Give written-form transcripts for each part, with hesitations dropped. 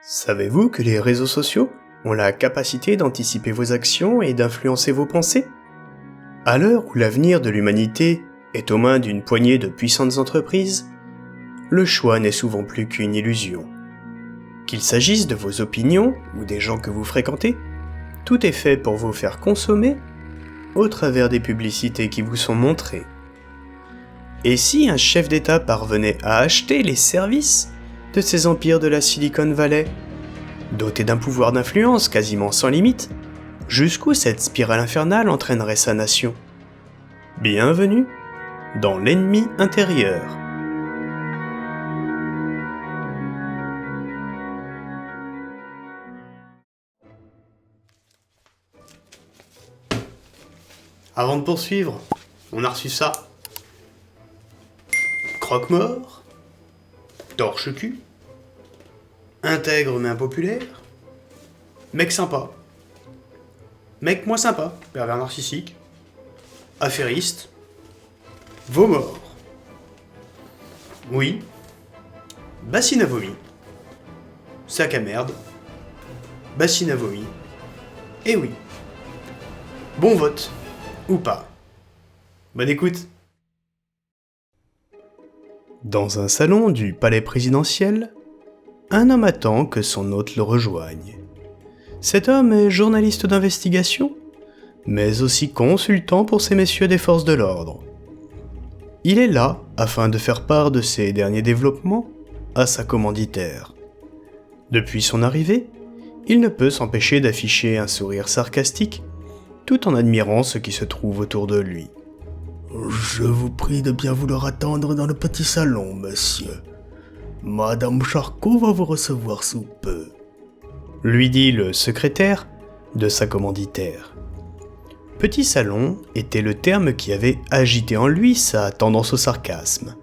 Savez-vous que les réseaux sociaux ont la capacité d'anticiper vos actions et d'influencer vos pensées ? À l'heure où l'avenir de l'humanité est aux mains d'une poignée de puissantes entreprises, le choix n'est souvent plus qu'une illusion. Qu'il s'agisse de vos opinions ou des gens que vous fréquentez, tout est fait pour vous faire consommer au travers des publicités qui vous sont montrées. Et si un chef d'État parvenait à acheter les services de ces empires de la Silicon Valley, doté d'un pouvoir d'influence quasiment sans limite, jusqu'où cette spirale infernale entraînerait sa nation ? Bienvenue dans l'ennemi intérieur. Avant de poursuivre, on a reçu ça. Croque-mort, torche-cul, intègre mais impopulaire, mec sympa, mec moins sympa, pervers narcissique, affairiste, veau mort. Oui, bassine à vomi, sac à merde, bassine à vomi, et oui, bon vote, ou pas. Bonne écoute. Dans un salon du palais présidentiel, un homme attend que son hôte le rejoigne. Cet homme est journaliste d'investigation, mais aussi consultant pour ces messieurs des forces de l'ordre. Il est là afin de faire part de ses derniers développements à sa commanditaire. Depuis son arrivée, il ne peut s'empêcher d'afficher un sourire sarcastique, tout en admirant ce qui se trouve autour de lui. Je vous prie de bien vouloir attendre dans le petit salon, monsieur. Madame Charcot va vous recevoir sous peu, lui dit le secrétaire de sa commanditaire. Petit salon était le terme qui avait agité en lui sa tendance au sarcasme.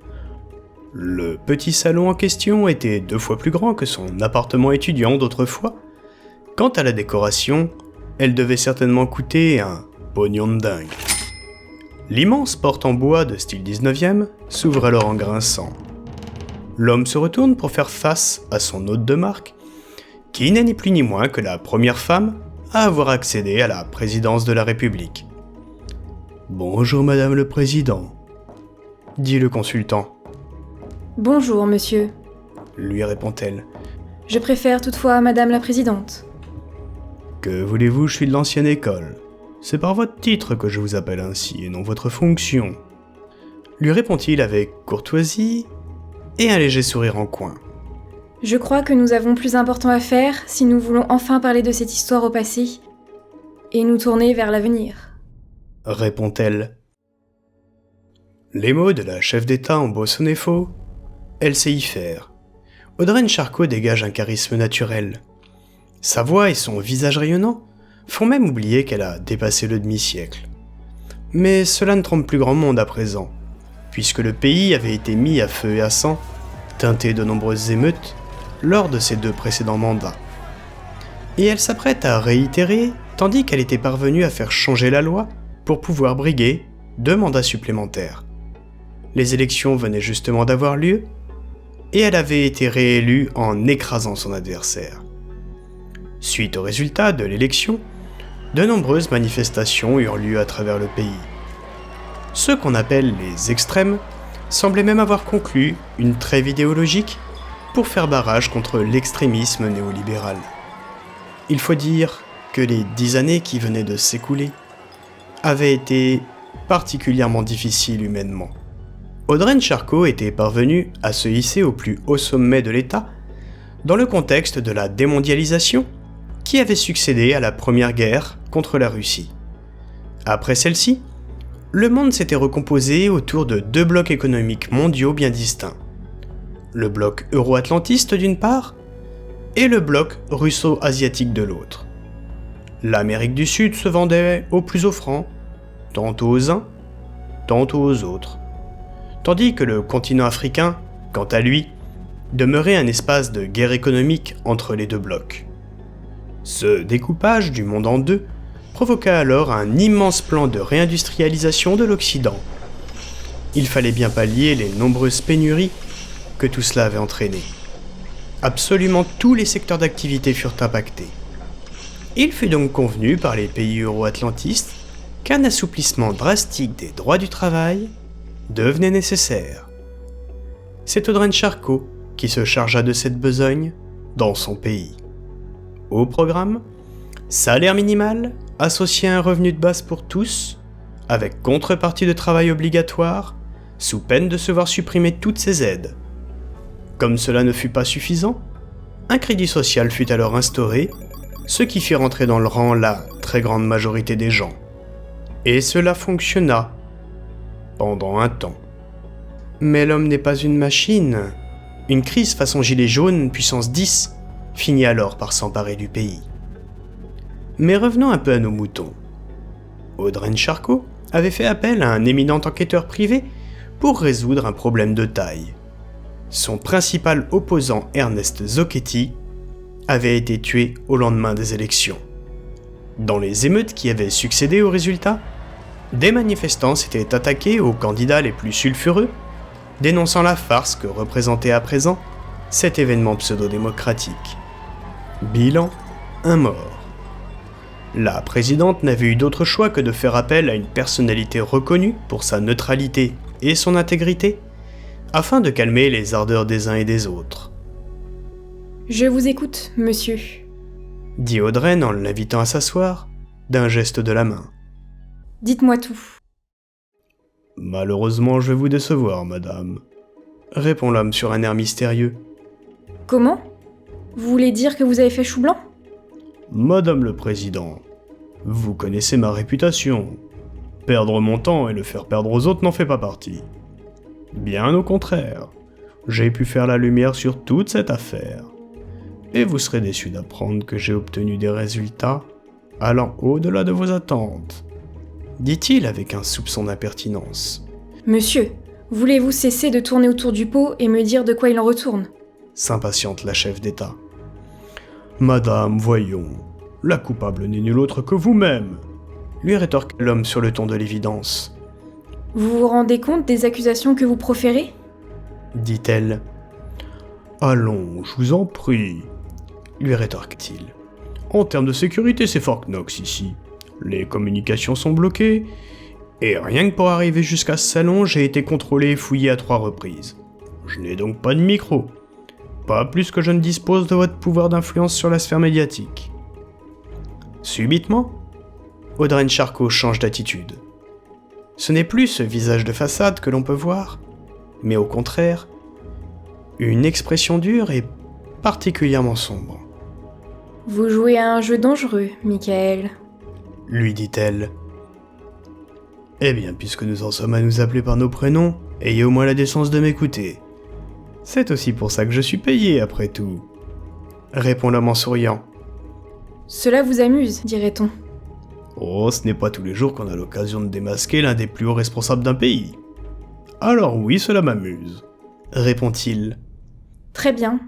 Le petit salon en question était 2 fois plus grand que son appartement étudiant d'autrefois. Quant à la décoration, elle devait certainement coûter un pognon de dingue. L'immense porte en bois de style 19e s'ouvre alors en grinçant. L'homme se retourne pour faire face à son hôte de marque, qui n'est ni plus ni moins que la première femme à avoir accédé à la présidence de la République. « Bonjour Madame le Président », dit le consultant. « Bonjour monsieur », lui répond-elle. « Je préfère toutefois Madame la Présidente. »« Que voulez-vous, je suis de l'ancienne école. C'est par votre titre que je vous appelle ainsi et non votre fonction. » lui répond-il avec courtoisie et un léger sourire en coin. « Je crois que nous avons plus important à faire si nous voulons enfin parler de cette histoire au passé et nous tourner vers l'avenir. » répond-elle. Les mots de la chef d'État ont beau sonner faux, elle sait y faire. Audreyne Charcot dégage un charisme naturel. Sa voix et son visage rayonnant font même oublier qu'elle a dépassé le demi-siècle. Mais cela ne trompe plus grand monde à présent, puisque le pays avait été mis à feu et à sang, teinté de nombreuses émeutes, lors de ses 2 précédents mandats. Et elle s'apprête à réitérer, tandis qu'elle était parvenue à faire changer la loi pour pouvoir briguer 2 mandats supplémentaires. Les élections venaient justement d'avoir lieu, et elle avait été réélue en écrasant son adversaire. Suite au résultat de l'élection, de nombreuses manifestations eurent lieu à travers le pays. Ceux qu'on appelle les extrêmes semblaient même avoir conclu une trêve idéologique pour faire barrage contre l'extrémisme néolibéral. Il faut dire que les 10 années qui venaient de s'écouler avaient été particulièrement difficiles humainement. Audreyne Charcot était parvenue à se hisser au plus haut sommet de l'État dans le contexte de la démondialisation qui avait succédé à la première guerre contre la Russie. Après celle-ci, le monde s'était recomposé autour de 2 blocs économiques mondiaux bien distincts. Le bloc euro-atlantiste d'une part, et le bloc russo-asiatique de l'autre. L'Amérique du Sud se vendait au plus offrant, tantôt aux uns, tantôt aux autres. Tandis que le continent africain, quant à lui, demeurait un espace de guerre économique entre les 2 blocs. Ce découpage du monde en 2 provoqua alors un immense plan de réindustrialisation de l'Occident. Il fallait bien pallier les nombreuses pénuries que tout cela avait entraîné. Absolument tous les secteurs d'activité furent impactés. Il fut donc convenu par les pays euro-atlantistes qu'un assouplissement drastique des droits du travail devenait nécessaire. C'est Audren Charcot qui se chargea de cette besogne dans son pays. Au programme, salaire minimal associé à un revenu de base pour tous, avec contrepartie de travail obligatoire, sous peine de se voir supprimer toutes ces aides. Comme cela ne fut pas suffisant, un crédit social fut alors instauré, ce qui fit rentrer dans le rang la très grande majorité des gens. Et cela fonctionna pendant un temps. Mais l'homme n'est pas une machine. Une crise façon gilet jaune, puissance 10, finit alors par s'emparer du pays. Mais revenons un peu à nos moutons. Audren Charcot avait fait appel à un éminent enquêteur privé pour résoudre un problème de taille. Son principal opposant, Ernest Zocchetti, avait été tué au lendemain des élections. Dans les émeutes qui avaient succédé aux résultats, des manifestants s'étaient attaqués aux candidats les plus sulfureux, dénonçant la farce que représentait à présent cet événement pseudo-démocratique. Bilan, un mort. La présidente n'avait eu d'autre choix que de faire appel à une personnalité reconnue pour sa neutralité et son intégrité, afin de calmer les ardeurs des uns et des autres. « Je vous écoute, monsieur », dit Audren en l'invitant à s'asseoir, d'un geste de la main. « Dites-moi tout. » « Malheureusement, je vais vous décevoir, madame, » répond l'homme sur un air mystérieux. « Comment ? Vous voulez dire que vous avez fait chou blanc ? » « Madame le Président, vous connaissez ma réputation. Perdre mon temps et le faire perdre aux autres n'en fait pas partie. Bien au contraire, j'ai pu faire la lumière sur toute cette affaire. Et vous serez déçu d'apprendre que j'ai obtenu des résultats allant au-delà de vos attentes, » dit-il avec un soupçon d'impertinence. « Monsieur, voulez-vous cesser de tourner autour du pot et me dire de quoi il en retourne ?» s'impatiente la chef d'État. « Madame, voyons, la coupable n'est nulle autre que vous-même, » lui rétorqua l'homme sur le ton de l'évidence. « Vous vous rendez compte des accusations que vous proférez ?» dit-elle. « Allons, je vous en prie, » lui rétorqua-t-il. « En termes de sécurité, c'est Fort Knox ici. Les communications sont bloquées, et rien que pour arriver jusqu'à ce salon, j'ai été contrôlé et fouillé à 3 reprises. Je n'ai donc pas de micro. Pas plus que je ne dispose de votre pouvoir d'influence sur la sphère médiatique. » Subitement, Audren Charcot change d'attitude. Ce n'est plus ce visage de façade que l'on peut voir, mais au contraire, une expression dure et particulièrement sombre. « Vous jouez à un jeu dangereux, Michael, » lui dit-elle. « Eh bien, puisque nous en sommes à nous appeler par nos prénoms, ayez au moins la décence de m'écouter. C'est aussi pour ça que je suis payé, après tout, » répond l'homme en souriant. « Cela vous amuse, dirait-on. » Oh, ce n'est pas tous les jours qu'on a l'occasion de démasquer l'un des plus hauts responsables d'un pays. Alors oui, cela m'amuse, répond-il. « Très bien.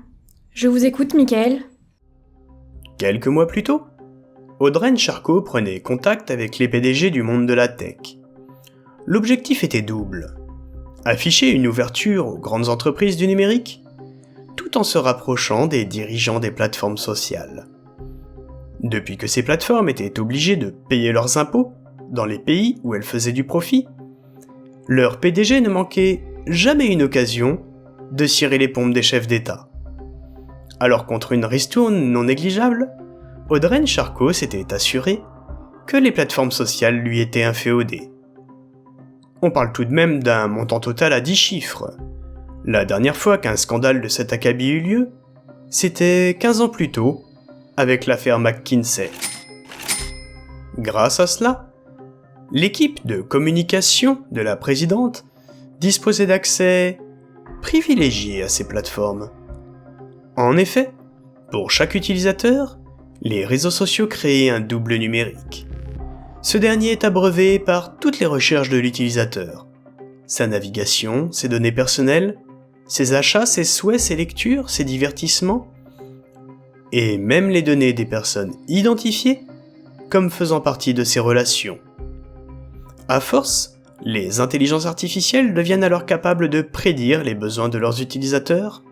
Je vous écoute, Michael. » Quelques mois plus tôt, Audren Charcot prenait contact avec les PDG du monde de la tech. L'objectif était double. Afficher une ouverture aux grandes entreprises du numérique, tout en se rapprochant des dirigeants des plateformes sociales. Depuis que ces plateformes étaient obligées de payer leurs impôts dans les pays où elles faisaient du profit, leur PDG ne manquait jamais une occasion de cirer les pompes des chefs d'État. Alors contre une ristourne non négligeable, Audren Charcot s'était assuré que les plateformes sociales lui étaient inféodées. On parle tout de même d'un montant total à 10 chiffres. La dernière fois qu'un scandale de cet acabit eut lieu, c'était 15 ans plus tôt, avec l'affaire McKinsey. Grâce à cela, l'équipe de communication de la présidente disposait d'accès privilégié à ces plateformes. En effet, pour chaque utilisateur, les réseaux sociaux créaient un double numérique. Ce dernier est abreuvé par toutes les recherches de l'utilisateur. Sa navigation, ses données personnelles, ses achats, ses souhaits, ses lectures, ses divertissements, et même les données des personnes identifiées comme faisant partie de ses relations. À force, les intelligences artificielles deviennent alors capables de prédire les besoins de leurs utilisateurs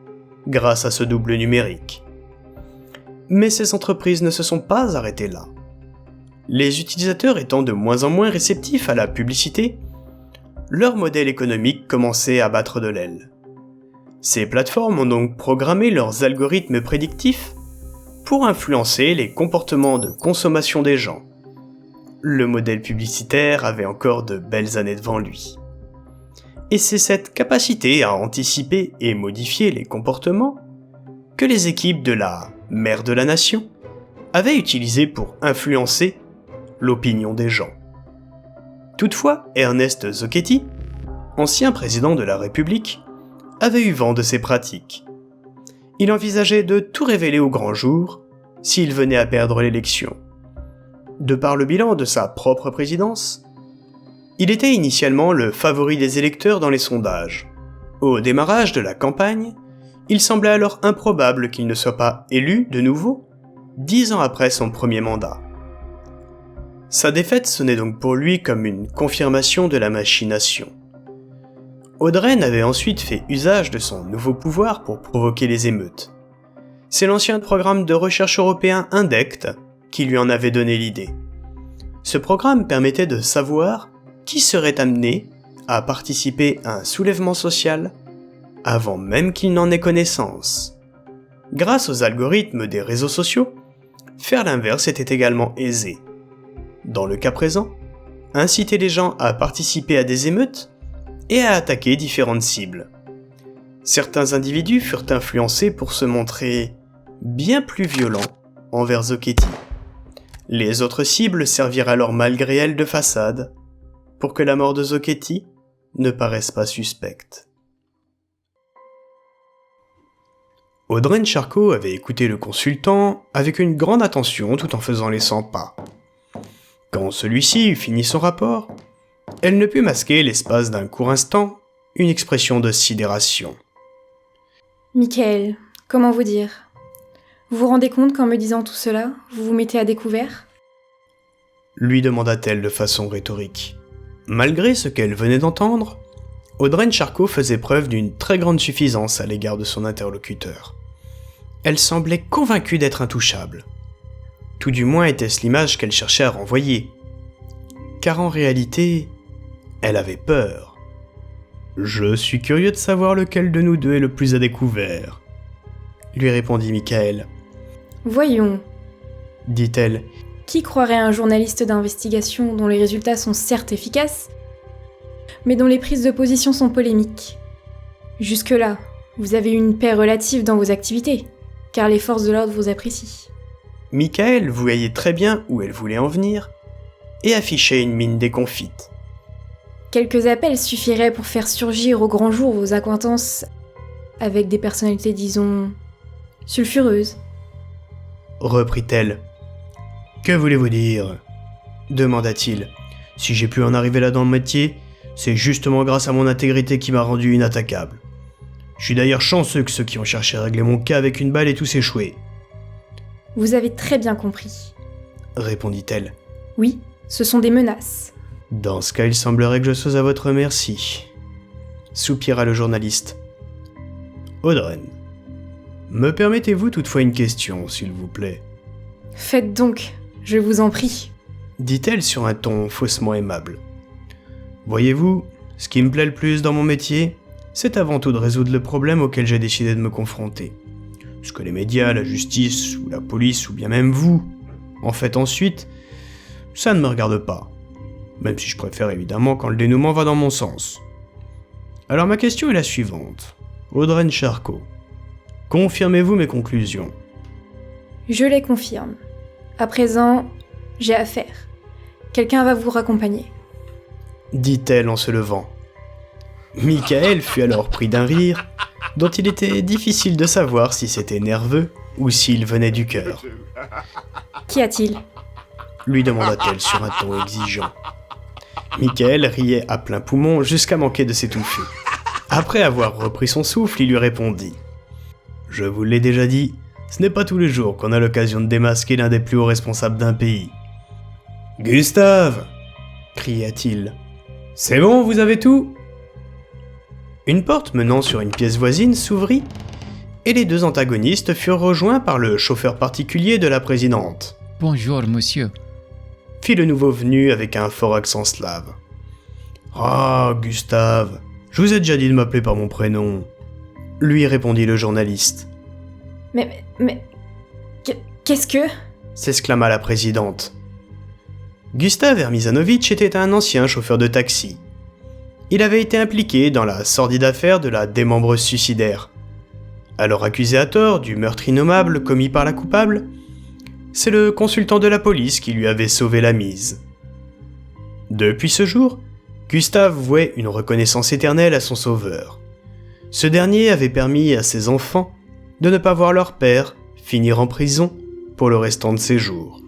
grâce à ce double numérique. Mais ces entreprises ne se sont pas arrêtées là. Les utilisateurs étant de moins en moins réceptifs à la publicité, leur modèle économique commençait à battre de l'aile. Ces plateformes ont donc programmé leurs algorithmes prédictifs pour influencer les comportements de consommation des gens. Le modèle publicitaire avait encore de belles années devant lui. Et c'est cette capacité à anticiper et modifier les comportements que les équipes de la mère de la nation avaient utilisé pour influencer l'opinion des gens. Toutefois, Ernest Zocchetti, ancien président de la République, avait eu vent de ces pratiques. Il envisageait de tout révéler au grand jour s'il venait à perdre l'élection. De par le bilan de sa propre présidence, il était initialement le favori des électeurs dans les sondages. Au démarrage de la campagne, il semblait alors improbable qu'il ne soit pas élu de nouveau 10 ans après son premier mandat. Sa défaite sonnait donc pour lui comme une confirmation de la machination. Audren avait ensuite fait usage de son nouveau pouvoir pour provoquer les émeutes. C'est l'ancien programme de recherche européen INDECT qui lui en avait donné l'idée. Ce programme permettait de savoir qui serait amené à participer à un soulèvement social avant même qu'il n'en ait connaissance. Grâce aux algorithmes des réseaux sociaux, faire l'inverse était également aisé. Dans le cas présent, inciter les gens à participer à des émeutes et à attaquer différentes cibles. Certains individus furent influencés pour se montrer bien plus violents envers Zocchetti. Les autres cibles servirent alors malgré elles de façade pour que la mort de Zocchetti ne paraisse pas suspecte. Audren Charcot avait écouté le consultant avec une grande attention tout en faisant les 100 pas. Quand celui-ci eut fini son rapport, elle ne put masquer l'espace d'un court instant une expression de sidération. Michael, comment vous dire ? Vous vous rendez compte qu'en me disant tout cela, vous vous mettez à découvert ? Lui demanda-t-elle de façon rhétorique. Malgré ce qu'elle venait d'entendre, Audren Charcot faisait preuve d'une très grande suffisance à l'égard de son interlocuteur. Elle semblait convaincue d'être intouchable. Tout du moins était-ce l'image qu'elle cherchait à renvoyer. Car en réalité, elle avait peur. « Je suis curieux de savoir lequel de nous deux est le plus à découvert, » lui répondit Michael. « Voyons, » dit-elle. « Qui croirait un journaliste d'investigation dont les résultats sont certes efficaces, mais dont les prises de position sont polémiques ? Jusque-là, vous avez eu une paix relative dans vos activités, car les forces de l'ordre vous apprécient. » Michael voyait très bien où elle voulait en venir, et affichait une mine déconfite. Quelques appels suffiraient pour faire surgir au grand jour vos accointances avec des personnalités, disons, sulfureuses. Reprit-elle. « Que voulez-vous dire ?» demanda-t-il. « Si j'ai pu en arriver là dans le métier, c'est justement grâce à mon intégrité qui m'a rendu inattaquable. Je suis d'ailleurs chanceux que ceux qui ont cherché à régler mon cas avec une balle aient tous échoué. » Vous avez très bien compris, répondit-elle. Oui, ce sont des menaces. Dans ce cas, il semblerait que je sois à votre merci, soupira le journaliste. Audren, me permettez-vous toutefois une question, s'il vous plaît ? Faites donc, je vous en prie, dit-elle sur un ton faussement aimable. Voyez-vous, ce qui me plaît le plus dans mon métier, c'est avant tout de résoudre le problème auquel j'ai décidé de me confronter. Ce que les médias, la justice, ou la police, ou bien même vous, en faites ensuite, ça ne me regarde pas. Même si je préfère évidemment quand le dénouement va dans mon sens. Alors ma question est la suivante. Audren Charcot, confirmez-vous mes conclusions ? Je les confirme. À présent, j'ai affaire. Quelqu'un va vous raccompagner, dit-elle en se levant. Michael fut alors pris d'un rire, dont il était difficile de savoir si c'était nerveux ou s'il venait du cœur. Qu'y a-t-il ? Lui demanda-t-elle sur un ton exigeant. Michael riait à plein poumon jusqu'à manquer de s'étouffer. Après avoir repris son souffle, il lui répondit. « Je vous l'ai déjà dit, ce n'est pas tous les jours qu'on a l'occasion de démasquer l'un des plus hauts responsables d'un pays. »« Gustave !» cria-t-il. « C'est bon, vous avez tout ?» Une porte menant sur une pièce voisine s'ouvrit et les deux antagonistes furent rejoints par le chauffeur particulier de la présidente. « Bonjour, monsieur. » fit le nouveau venu avec un fort accent slave. « Ah, Gustave, je vous ai déjà dit de m'appeler par mon prénom, » lui répondit le journaliste. « Mais... qu'est-ce que... » s'exclama la présidente. Gustave Hermizanovitch était un ancien chauffeur de taxi. Il avait été impliqué dans la sordide affaire de la démembreuse suicidaire. Alors accusé à tort du meurtre innommable commis par la coupable, c'est le consultant de la police qui lui avait sauvé la mise. Depuis ce jour, Gustave vouait une reconnaissance éternelle à son sauveur. Ce dernier avait permis à ses enfants de ne pas voir leur père finir en prison pour le restant de ses jours.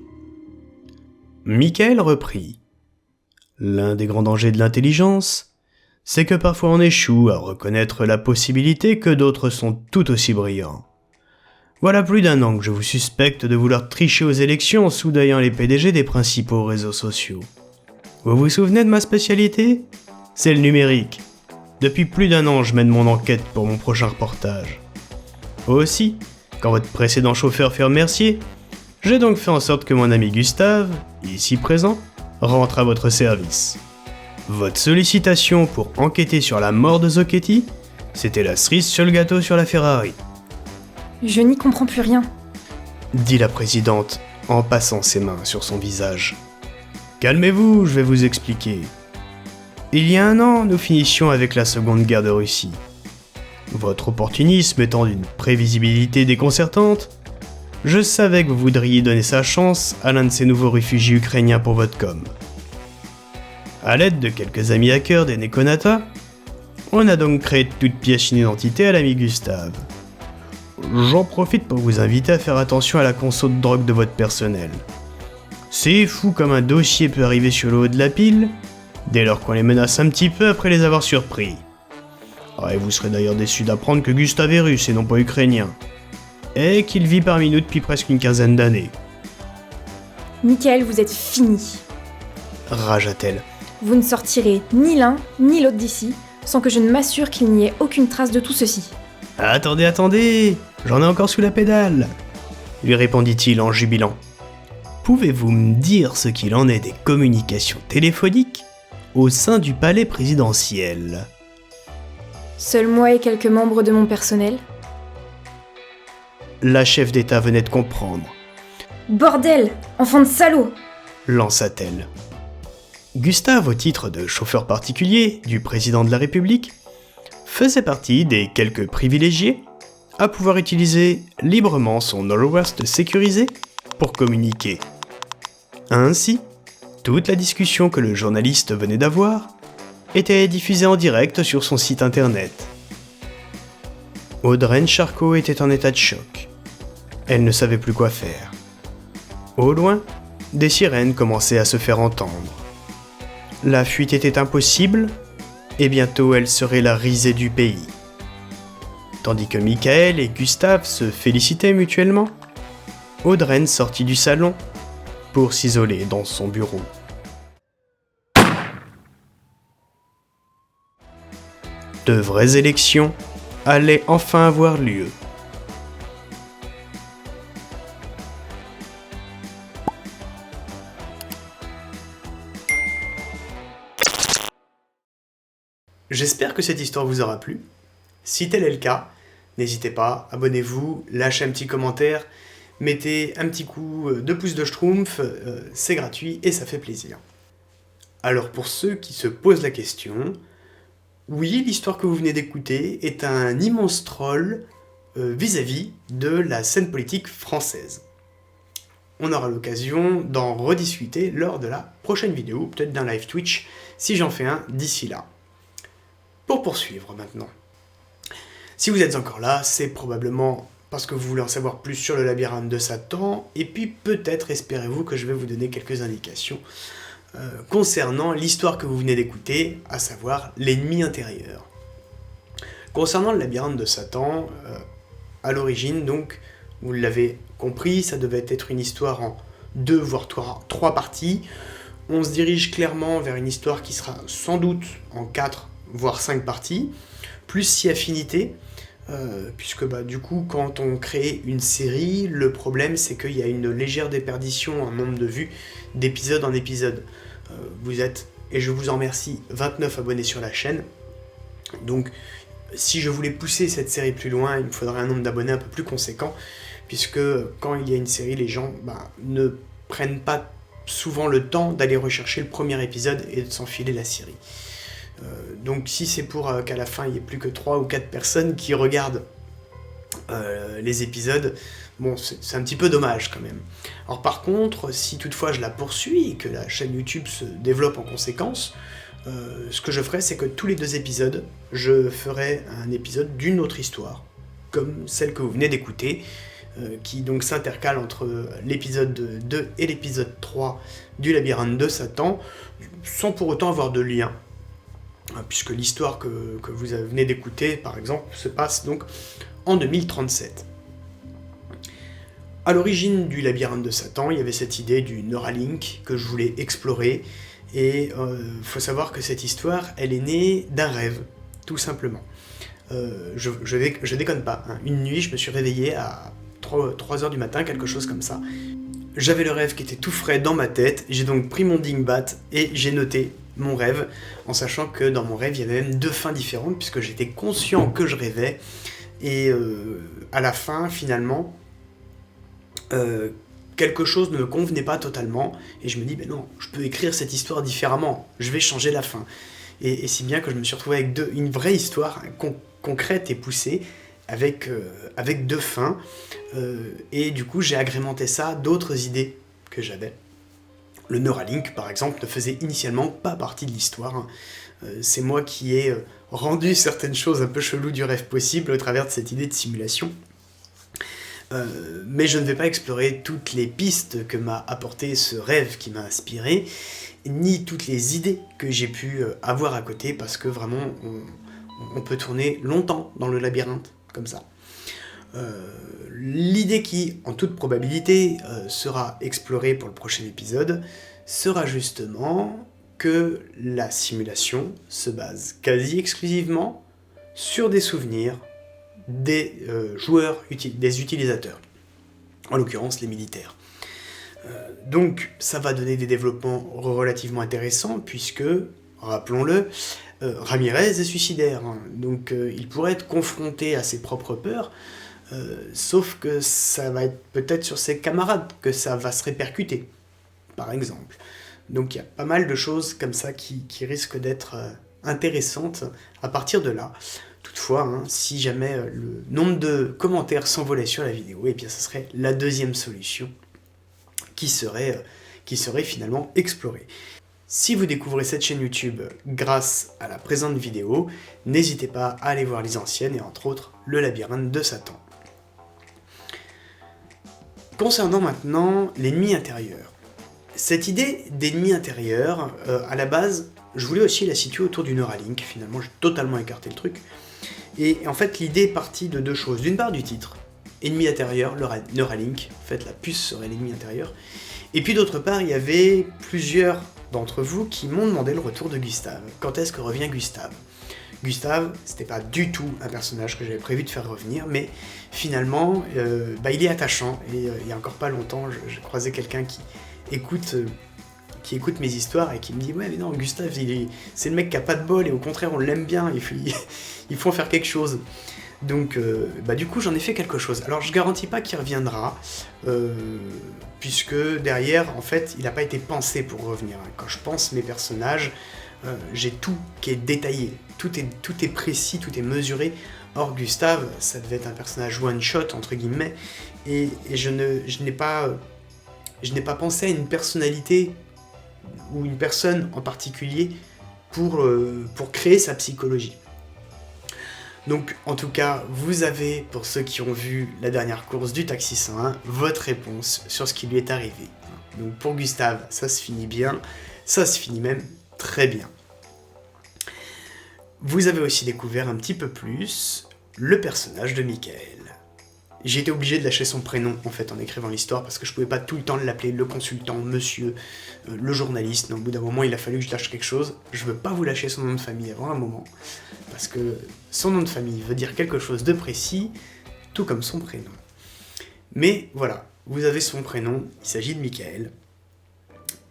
Michael reprit. L'un des grands dangers de l'intelligence, c'est que parfois on échoue à reconnaître la possibilité que d'autres sont tout aussi brillants. Voilà plus d'un an que je vous suspecte de vouloir tricher aux élections en soudoyant les PDG des principaux réseaux sociaux. Vous vous souvenez de ma spécialité ? C'est le numérique. Depuis plus d'un an, je mène mon enquête pour mon prochain reportage. Aussi, quand votre précédent chauffeur fut remercié, j'ai donc fait en sorte que mon ami Gustave, ici présent, rentre à votre service. Votre sollicitation pour enquêter sur la mort de Zocchetti, c'était la cerise sur le gâteau sur la Ferrari. Je n'y comprends plus rien, dit la présidente en passant ses mains sur son visage. Calmez-vous, je vais vous expliquer. Il y a un an, nous finissions avec la Seconde Guerre de Russie. Votre opportunisme étant d'une prévisibilité déconcertante, je savais que vous voudriez donner sa chance à l'un de ces nouveaux réfugiés ukrainiens pour votre com. À l'aide de quelques amis hackers des Nekonata, on a donc créé de toute pièce une identité à l'ami Gustave. J'en profite pour vous inviter à faire attention à la conso de drogue de votre personnel. C'est fou comme un dossier peut arriver sur le haut de la pile, dès lors qu'on les menace un petit peu après les avoir surpris. Et vous serez d'ailleurs déçus d'apprendre que Gustave est russe et non pas ukrainien, et qu'il vit parmi nous depuis presque une quinzaine d'années. Michael, vous êtes fini. Ragea-t-elle. Vous ne sortirez ni l'un ni l'autre d'ici, sans que je ne m'assure qu'il n'y ait aucune trace de tout ceci. Attendez, j'en ai encore sous la pédale, lui répondit-il en jubilant. Pouvez-vous me dire ce qu'il en est des communications téléphoniques au sein du palais présidentiel ? Seul moi et quelques membres de mon personnel. La chef d'État venait de comprendre. Bordel, enfant de salaud, lança-t-elle. Gustave, au titre de chauffeur particulier du président de la République, faisait partie des quelques privilégiés à pouvoir utiliser librement son Norwest sécurisé pour communiquer. Ainsi, toute la discussion que le journaliste venait d'avoir était diffusée en direct sur son site internet. Audreyne Charcot était en état de choc. Elle ne savait plus quoi faire. Au loin, des sirènes commençaient à se faire entendre. La fuite était impossible, et bientôt elle serait la risée du pays. Tandis que Michael et Gustave se félicitaient mutuellement, Audreyne sortit du salon pour s'isoler dans son bureau. De vraies élections allaient enfin avoir lieu. J'espère que cette histoire vous aura plu. Si tel est le cas, n'hésitez pas, abonnez-vous, lâchez un petit commentaire, mettez un petit coup de pouce de schtroumpf, c'est gratuit et ça fait plaisir. Alors pour ceux qui se posent la question, oui, l'histoire que vous venez d'écouter est un immense troll vis-à-vis de la scène politique française. On aura l'occasion d'en rediscuter lors de la prochaine vidéo, peut-être d'un live Twitch, si j'en fais un d'ici là. Pour poursuivre maintenant. Si vous êtes encore là, c'est probablement parce que vous voulez en savoir plus sur le labyrinthe de Satan, et puis peut-être espérez-vous que je vais vous donner quelques indications concernant l'histoire que vous venez d'écouter, à savoir l'ennemi intérieur. Concernant le labyrinthe de Satan, à l'origine, donc, vous l'avez compris, ça devait être une histoire en 2 voire 3 parties. On se dirige clairement vers une histoire qui sera sans doute en 4 voire 5 parties, plus si affinité, puisque du coup, quand on crée une série, le problème c'est qu'il y a une légère déperdition en nombre de vues d'épisode en épisode. Vous êtes, et je vous en remercie, 29 abonnés sur la chaîne, donc si je voulais pousser cette série plus loin, il me faudrait un nombre d'abonnés un peu plus conséquent, puisque quand il y a une série, les gens ne prennent pas souvent le temps d'aller rechercher le premier épisode et de s'enfiler la série. Donc si c'est pour qu'à la fin il n'y ait plus que 3 ou 4 personnes qui regardent les épisodes, bon, c'est un petit peu dommage quand même. Alors par contre, si toutefois je la poursuis et que la chaîne YouTube se développe en conséquence, ce que je ferai, c'est que tous les 2 épisodes, je ferai un épisode d'une autre histoire, comme celle que vous venez d'écouter, qui donc s'intercale entre l'épisode 2 et l'épisode 3 du Labyrinthe de Satan, sans pour autant avoir de lien, puisque l'histoire que vous venez d'écouter, par exemple, se passe donc en 2037. À l'origine du Labyrinthe de Satan, il y avait cette idée du Neuralink que je voulais explorer, et faut savoir que cette histoire, elle est née d'un rêve, tout simplement. Je déconne pas, hein. Une nuit, je me suis réveillé à 3h du matin, quelque chose comme ça. J'avais le rêve qui était tout frais dans ma tête, j'ai donc pris mon dingbat et j'ai noté mon rêve, en sachant que dans mon rêve, il y avait même 2 fins différentes, puisque j'étais conscient que je rêvais, et à la fin, finalement, quelque chose ne me convenait pas totalement, et je me dis, non, je peux écrire cette histoire différemment, je vais changer la fin. Et si bien que je me suis retrouvé avec une vraie histoire concrète et poussée, avec 2 fins, et du coup j'ai agrémenté ça d'autres idées que j'avais. Le Neuralink, par exemple, ne faisait initialement pas partie de l'histoire, hein. C'est moi qui ai rendu certaines choses un peu cheloues du rêve possible au travers de cette idée de simulation. Mais je ne vais pas explorer toutes les pistes que m'a apporté ce rêve qui m'a inspiré, ni toutes les idées que j'ai pu avoir à côté, parce que vraiment, on peut tourner longtemps dans le labyrinthe, comme ça. L'idée qui, en toute probabilité, sera explorée pour le prochain épisode, sera justement que la simulation se base quasi exclusivement sur des souvenirs des joueurs, des utilisateurs, en l'occurrence les militaires. Donc ça va donner des développements relativement intéressants, puisque, rappelons-le, Ramirez est suicidaire, hein. Donc il pourrait être confronté à ses propres peurs, sauf que ça va être peut-être sur ses camarades que ça va se répercuter, par exemple. Donc il y a pas mal de choses comme ça qui risquent d'être intéressantes à partir de là. Toutefois, hein, si jamais le nombre de commentaires s'envolait sur la vidéo, eh bien ce serait la deuxième solution qui serait finalement explorée. Si vous découvrez cette chaîne YouTube grâce à la présente vidéo, n'hésitez pas à aller voir les anciennes, et entre autres le Labyrinthe de Satan. Concernant maintenant l'ennemi intérieur. Cette idée d'ennemi intérieur, à la base, je voulais aussi la situer autour du Neuralink. Finalement, j'ai totalement écarté le truc. Et en fait, l'idée est partie de 2 choses. D'une part, du titre, ennemi intérieur, Neuralink. En fait, la puce serait l'ennemi intérieur. Et puis d'autre part, il y avait plusieurs d'entre vous qui m'ont demandé le retour de Gustave. Quand est-ce que revient Gustave ? Gustave, c'était pas du tout un personnage que j'avais prévu de faire revenir, mais finalement, il est attachant. Et il y a encore pas longtemps, j'ai croisé quelqu'un qui écoute mes histoires et qui me dit « Ouais, mais non, Gustave, c'est le mec qui a pas de bol, et au contraire, on l'aime bien, il faut en faire quelque chose. » Donc, du coup, j'en ai fait quelque chose. Alors, je garantis pas qu'il reviendra, puisque derrière, en fait, il n'a pas été pensé pour revenir. Quand je pense mes personnages, j'ai tout qui est détaillé, tout est précis, tout est mesuré. Or, Gustave, ça devait être un personnage one-shot, entre guillemets, et je n'ai pas pensé à une personnalité ou une personne en particulier pour créer sa psychologie. Donc, en tout cas, vous avez, pour ceux qui ont vu la dernière course du Taxi 101, votre réponse sur ce qui lui est arrivé. Donc, pour Gustave, ça se finit bien, ça se finit même très bien. Vous avez aussi découvert un petit peu plus le personnage de Michael. J'ai été obligé de lâcher son prénom en fait en écrivant l'histoire parce que je pouvais pas tout le temps l'appeler le consultant, monsieur, le journaliste. Non, au bout d'un moment, il a fallu que je lâche quelque chose. Je veux pas vous lâcher son nom de famille avant un moment parce que son nom de famille veut dire quelque chose de précis, tout comme son prénom. Mais voilà, vous avez son prénom, il s'agit de Michael.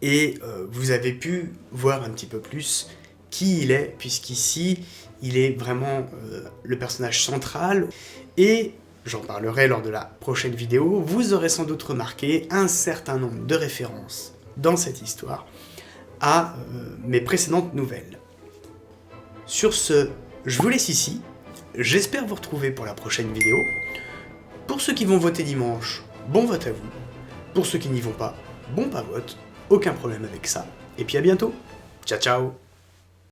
Et vous avez pu voir un petit peu plus qui il est, puisqu'ici, il est vraiment le personnage central. Et j'en parlerai lors de la prochaine vidéo, vous aurez sans doute remarqué un certain nombre de références dans cette histoire à mes précédentes nouvelles. Sur ce, je vous laisse ici, j'espère vous retrouver pour la prochaine vidéo. Pour ceux qui vont voter dimanche, bon vote à vous. Pour ceux qui n'y vont pas, bon pas vote, aucun problème avec ça. Et puis à bientôt, ciao ciao.